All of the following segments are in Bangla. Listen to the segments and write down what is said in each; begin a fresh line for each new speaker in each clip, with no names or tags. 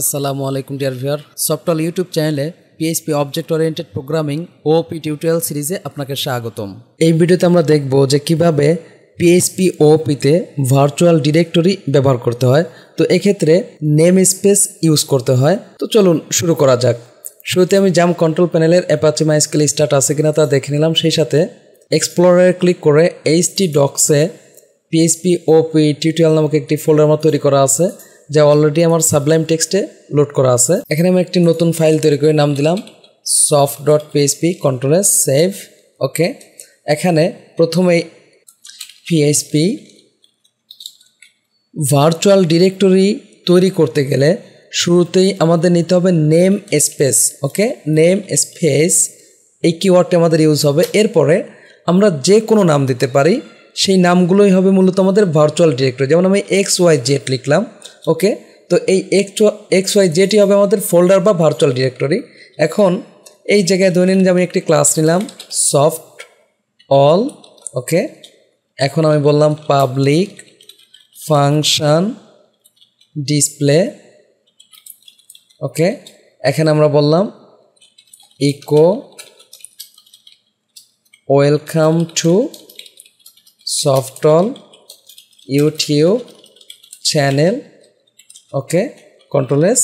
আসসালামু আলাইকুম ডিয়ার ভিউয়ার, সফটওয়্যার ইউটিউব চ্যানেলে পিএইচপি অবজেক্ট ওরিয়েন্টেড প্রোগ্রামিং ওপি টিউটোরিয়াল সিরিজে আপনাকে স্বাগতম। এই ভিডিওতে আমরা দেখব যে কিভাবে পিএইচপি ওপিতে ভার্চুয়াল ডিরেক্টরি ব্যবহার করতে হয়। তো এক্ষেত্রে নেম স্পেস ইউজ করতে হয়। তো চলুন শুরু করা যাক। শুরুতে আমি জাম কন্ট্রোল প্যানেলের অ্যাপাচি মাইস্কেল স্টার্ট আছে কিনা তা দেখে নিলাম। সেই সাথে এক্সপ্লোরারে ক্লিক করে htdocs-এ পিএইচপি ওপি টিউটোরিয়াল নামক একটি ফোল্ডার আমার তৈরি করা আছে, যা অলরেডি আমার সাবলাইম টেক্সটে লোড করা আছে। এখানে আমি একটি নতুন ফাইল তৈরি করে নাম দিলাম soft.php, কন্ট্রোল সেভ। ওকে, এখানে প্রথমে পিএইচপি ভার্চুয়াল ডিরেক্টরি তৈরি করতে গেলে শুরুতেই আমাদের নিতে হবে নেম স্পেস। ওকে, নেম স্পেস এই কিওয়ার্ডটি আমাদের ইউজ হবে। এরপরে আমরা যে কোনো নাম দিতে পারি, সেই নামগুলোই হবে মূলত আমাদের ভার্চুয়াল ডিরেক্টরি। যেমন আমি XYZ লিখলাম। ওকে, তো এই XYZ হবে আমাদের ফোল্ডার বা ভার্চুয়াল ডিরেক্টরি। এখন এই জায়গায় ধরে নিন যে আমি একটি ক্লাস নিলাম সফট অল। ওকে, এখন আমি বললাম পাবলিক ফাংশন ডিসপ্লে। ওকে, এখানে আমরা বললাম echo welcome to software YouTube channel. Okay, control S.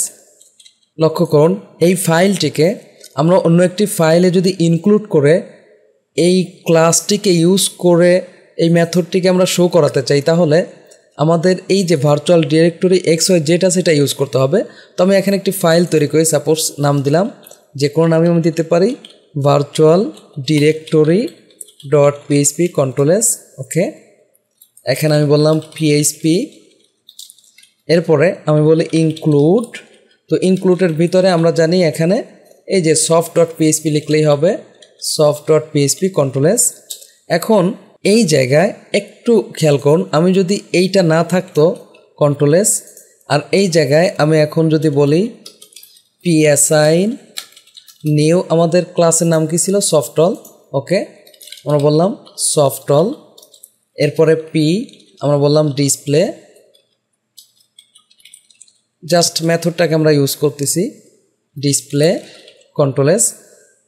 লক্ষ্য করুন, এই ফাইলটিকে আমরা অন্য একটি ফাইলে যদি ইনক্লুড করে এই ক্লাসটিকে ইউজ করে এই মেথডটিকে আমরা শো করাতে চাই, তাহলে আমাদের এই যে ভার্চুয়াল ডিরেক্টরি XYZ আছে এটা ইউজ করতে হবে। তো আমি এখানে একটি ফাইল তৈরি করি, সাপোজ নাম দিলাম, যে কোনো নামে আমি দিতে পারি virtual directory dot PHP, control S. Okay, এখানে আমি বললাম পিএইচপি, এরপরে আমি বলি ইনক্লুড। তো ইনক্লুডের ভিতরে আমরা জানি এখানে এই যে soft.php লিখলেই হবে soft.php, কন্ট্রোল এস। এখন এই জায়গায় একটু খেয়াল করুন, আমি যদি এইটা না থাকতো কন্ট্রোল এস, আর এই জায়গায় আমি এখন যদি বলি pssign নিউ, আমাদের ক্লাসের নাম কি ছিল সফটওয়্যার। ওকে, আমরা বললাম সফটওয়্যার, এরপরে পি আমরা বললাম ডিসপ্লে। জাস্ট মেথডটাকে আমরা ইউজ করতেছি ডিসপ্লে, কন্ট্রোল এস।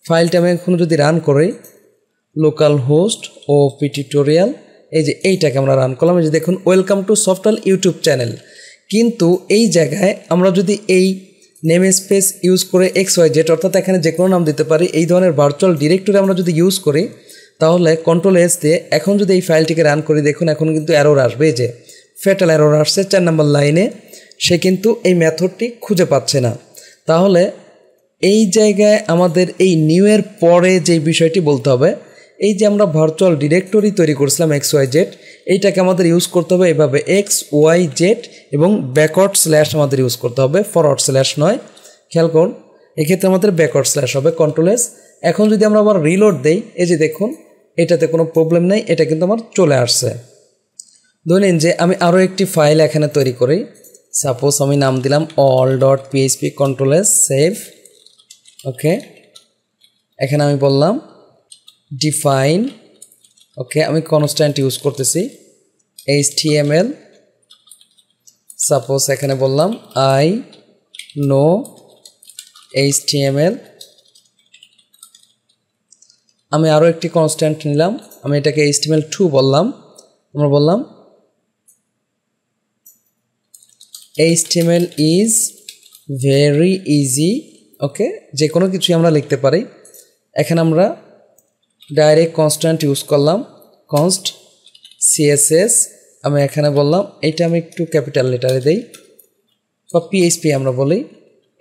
ফাইলটা আমি এখন যদি রান করি লোকাল হোস্ট ওপি টিউটোরিয়াল, এই যে এইটাকে আমরা রান করলাম। এই যে দেখুন welcome to software YouTube channel. কিন্তু এই জায়গায় আমরা যদি এই নেম স্পেস ইউজ করে XYZ, অর্থাৎ এখানে যে কোনো নাম দিতে পারি, এই ধরনের ভার্চুয়াল ডিরেক্টরি আমরা যদি ইউজ করি, তাহলে কন্ট্রোল এস দিয়ে এখন যদি এই ফাইলটিকে রান করি, দেখুন এখন কিন্তু এরর আসবে। এই যে ফ্যাটাল এরর আসছে 4 নম্বর লাইনে, সে কিন্তু এই মেথডটি খুঁজে পাচ্ছে না। তাহলে এই জায়গায় আমাদের এই নিউ এর পরে যে বিষয়টি বলতে হবে, এই যে আমরা ভার্চুয়াল ডিরেক্টরি তৈরি করছিলাম XYZ, এইটাকে আমাদের ইউজ করতে হবে এভাবে XYZ, এবং ব্যাকওয়ার্ড স্ল্যাশ আমাদের ইউজ করতে হবে, ফরওয়ার্ড স্ল্যাশ নয়। খেয়াল করুন, এক্ষেত্রে আমাদের ব্যাকওয়ার্ড স্ল্যাশ হবে, কন্ট্রোল এস। এখন যদি আমরা আবার রিলোড দেই, এই যে দেখুন এটাতে কোনো প্রবলেম নেই, এটা কিন্তু আমার চলে আসছে। ধরেন যে আমি আরও একটি ফাইল এখানে তৈরি করি, সাপোজ আমি নাম দিলাম all.php, কন্ট্রোল এস সেভ। ওকে, এখানে আমি বললাম ডিফাইন। ওকে, আমি কনস্ট্যান্ট ইউজ করতেছি HTML। সাপোজ এখানে বললাম আই নো HTML। আমি আরও একটি কনস্ট্যান্ট নিলাম, আমি এটাকে HTML2 বললাম। আমরা বললাম HTML ইজ ভেরি ইজি। ওকে, যে কোনো কিছুই আমরা লিখতে পারি। এখানে আমরা ডাইরেক্ট কনস্ট্যান্ট ইউজ করলাম, কনস্ট CSS। আমি এখানে বললাম এইটা আমি একটু ক্যাপিটাল লেটারে দেই, বা PHP আমরা বলি।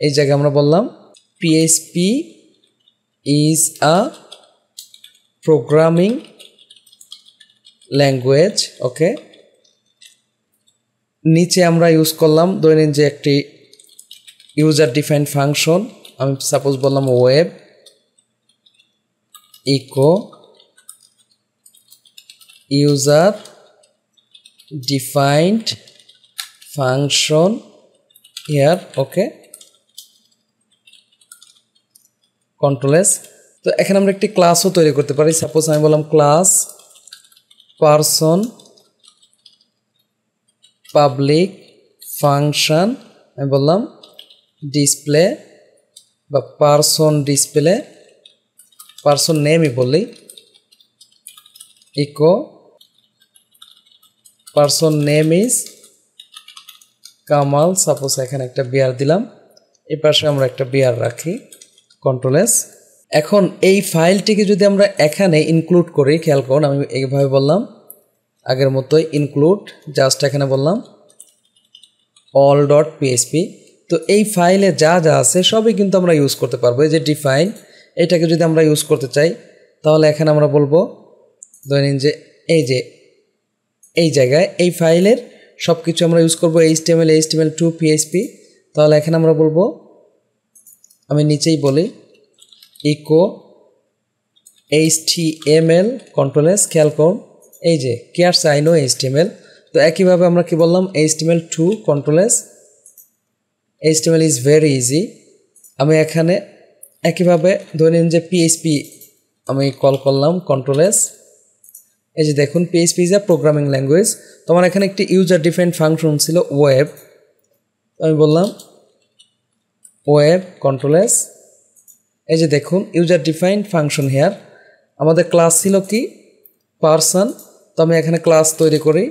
এই জায়গায় আমরা বললাম PHP is a programming language. Okay, নিচে আমরা ইউজ করলাম দৈনিক যে একটি ইউজার ডিফাইন্ড ফাংশন, আমি সাপোজ বললাম web echo user defined function here. Okay, control S. তো এখানে আমরা একটি ক্লাসও তৈরি করতে পারি, সাপোজ আমি বললাম ক্লাস পারসন পাবলিক ফাংশন আমি বললাম ডিসপ্লে বা পারসন ডিসপ্লে, পারসন নেমই বললি, echo person name is Kamal, suppose এখানে একটা বিয়ার দিলাম, এই পাশে আমরা একটা বিয়ার রাখি, কন্ট্রোল এস। এখন এই ফাইলটিকে যদি আমরা এখানে ইনক্লুড করি, খেয়াল করুন আমি এইভাবে বললাম, আগের মতোই ইনক্লুড, জাস্ট এখানে বললাম অল ডট পিএইচপি। তো এই ফাইলে যা যা আছে সবই কিন্তু আমরা ইউজ করতে পারবো। এই যে ডিফাইন, এটাকে যদি আমরা ইউজ করতে চাই তাহলে এখানে আমরা বলবো ধরেন যে এই জায়গায় এই ফাইলের সব কিছু আমরা ইউজ করবো HTML HTML2 PHP। তাহলে এখানে আমরা বলবো, আমি নিচেই বলি ইকো HTML কন্ট্রোল এস, খেয়াল করুন এই যে কেয়ার সাইন ও HTML। তো একইভাবে আমরা কি বললাম HTML2 control S, HTML is very easy. আমি এখানে একইভাবে ধরে নিন যে PHP আমি কল করলাম, কন্ট্রোল এস। এই যে দেখুন PHP is a programming language. তো আমার এখানে একটি ইউজার ডিফাইন্ড ফাংশন ছিল ওয়েব, আমি বললাম ওয়েব কন্ট্রোল এস। এই যে দেখুন ইউজার ডিফাইন্ড ফাংশন হেয়ার। আমাদের ক্লাস ছিল কি পারসন, তো আমি এখানে ক্লাস তৈরি করি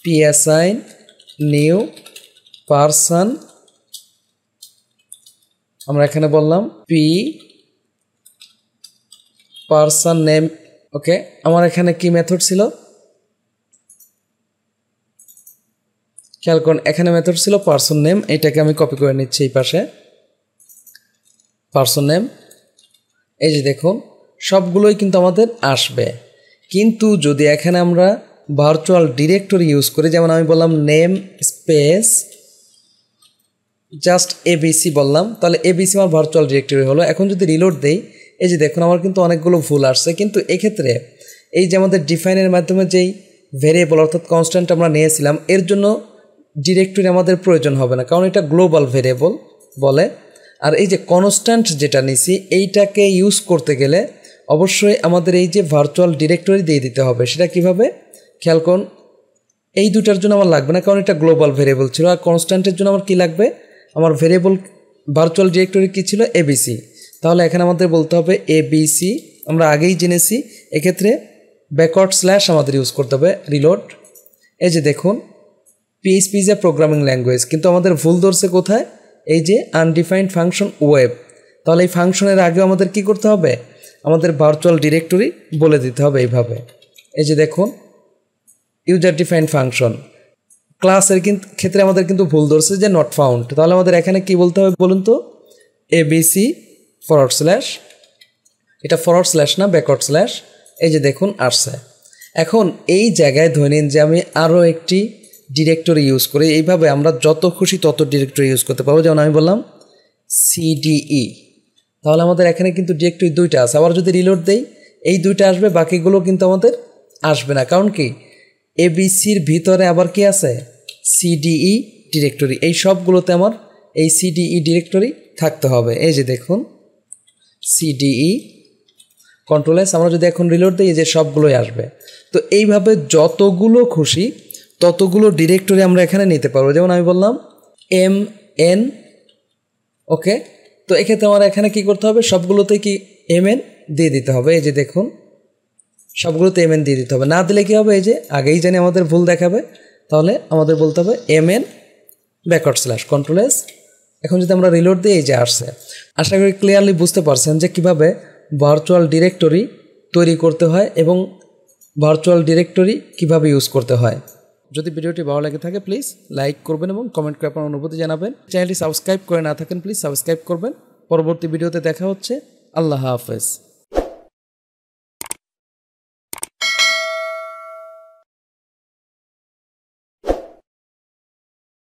passign নিউ পারসন, আমরা এখানে বললাম পি পারসন নেম। ওকে, আমার এখানে কি মেথড ছিল খেয়াল করুন, এখানে মেথড ছিল পারসন নেম, এটাকে আমি কপি করে নিচ্ছি এই পাশে পারসন নেম। এই যে দেখুন সবগুলোই কিন্তু আমাদের আসবে। কিন্তু যদি এখানে আমরা ভার্চুয়াল ডিরেক্টরি ইউজ করি, যেমন আমি বললাম নেম স্পেস জাস্ট ABC বললাম, তাহলে ABC আমার ভার্চুয়াল ডিরেক্টরি হলো। এখন যদি রিলোড দেই, এই যে দেখুন আমার কিন্তু অনেকগুলো ভুল আসছে। কিন্তু এক্ষেত্রে এই যে আমাদের ডিফাইনের মাধ্যমে যেই ভেরিয়েবল অর্থাৎ কনস্ট্যান্ট আমরা নিয়েছিলাম, এর জন্য ডিরেক্টরি আমাদের প্রয়োজন হবে না, কারণ এটা গ্লোবাল ভেরিয়েবল বলে। আর এই যে কনস্ট্যান্ট যেটা নিছি, এইটাকে ইউজ করতে গেলে অবশ্যই আমাদের এই যে ভার্চুয়াল ডিরেক্টরি দিয়ে দিতে হবে। সেটা কিভাবে খেয়াল করুন, এই দুটার জন্য আমার লাগবে না, কারণ এটা গ্লোবাল ভেরিয়েবল ছিল। আর কনস্ট্যান্টের জন্য আমার কি লাগবে, আমার ভেরিয়েবল ভার্চুয়াল ডিরেক্টরি কী ছিল ABC। তাহলে এখানে আমাদের বলতে হবে ABC, আমরা আগেই জেনেছি। এক্ষেত্রে ব্যাকওয়ার্ড স্ল্যাশ আমাদের ইউজ করতে হবে, রিলোড। এই যে দেখুন PHP is a programming language, কিন্তু আমাদের ভুল ধরছে কোথায়, এই যে আনডিফাইন্ড ফাংশন ওয়েব। তাহলে এই ফাংশনের আগেও আমাদের কি করতে হবে, আমাদের ভার্চুয়াল ডিরেক্টরি বলে দিতে হবে এইভাবে। এই যে দেখুন ইউজার ডিফাইন্ড ফাংশন, ক্লাসের ক্ষেত্রে আমাদের কিন্তু ভুল ধরছে যে নট ফাউন্ড। তাহলে আমাদের এখানে কি বলতে হবে বলুন তো, ABC ফরওয়ার্ড স্ল্যাশ, এটা ফরওয়ার্ড স্ল্যাশ না ব্যাকওয়ার্ড স্ল্যাশ। এই যে দেখুন আসছে। এখন এই জায়গায় ধরে নিন যে আমি আরও একটি ডিরেক্টরি ইউজ করি, এইভাবে আমরা যত খুশি তত ডিরেক্টরি ইউজ করতে পারবো। যেমন আমি বললাম CDE, তাহলে আমাদের এখানে কিন্তু ডিরেক্টরি দুইটা আছে। আবার যদি রিলোড দেই, এই দুইটা আসবে, বাকিগুলো কিন্তু আমাদের আসবে না। কারণ কি ABCর ভিতরে আবার কি আছে CDE ডিরেক্টরি, এই সবগুলোতে আমার এই CDE ডিরেক্টরি থাকতে হবে। এই যে দেখুন CDE কন্ট্রোল এস, আমরা যদি এখন রিলোড দিই যে সবগুলোই আসবে। তো এইভাবে যতগুলো খুশি ততগুলো ডিরেক্টরি আমরা এখানে নিতে পারবো। যেমন আমি বললাম MN, ওকে। তো এক্ষেত্রে আমার এখানে কি করতে হবে, সবগুলোতে কি MN দিয়ে দিতে হবে। এই যে দেখুন সবগুলোতে MN দিয়ে দিতে হবে, না দিলে কী হবে, এই যে আগেই জানি আমাদের ভুল দেখাবে। তাহলে আমাদের বলতে হবে MN backward slash control S. এখন যদি আমরা রিলোড দিই, এই যে আসছে। আশা করি ক্লিয়ারলি বুঝতে পারছেন যে কীভাবে ভার্চুয়াল ডিরেক্টরি তৈরি করতে হয় এবং ভার্চুয়াল ডিরেক্টরি কিভাবে ইউজ করতে হয়। যদি ভিডিওটি ভালো লাগে থাকে প্লিজ লাইক করবেন এবং কমেন্ট করে আপনার অনুভূতি জানাবেন। চ্যানেলটি সাবস্ক্রাইব করে না থাকেন প্লিজ সাবস্ক্রাইব করবেন। পরবর্তী ভিডিওতে দেখা হচ্ছে। আল্লাহ হাফেজ।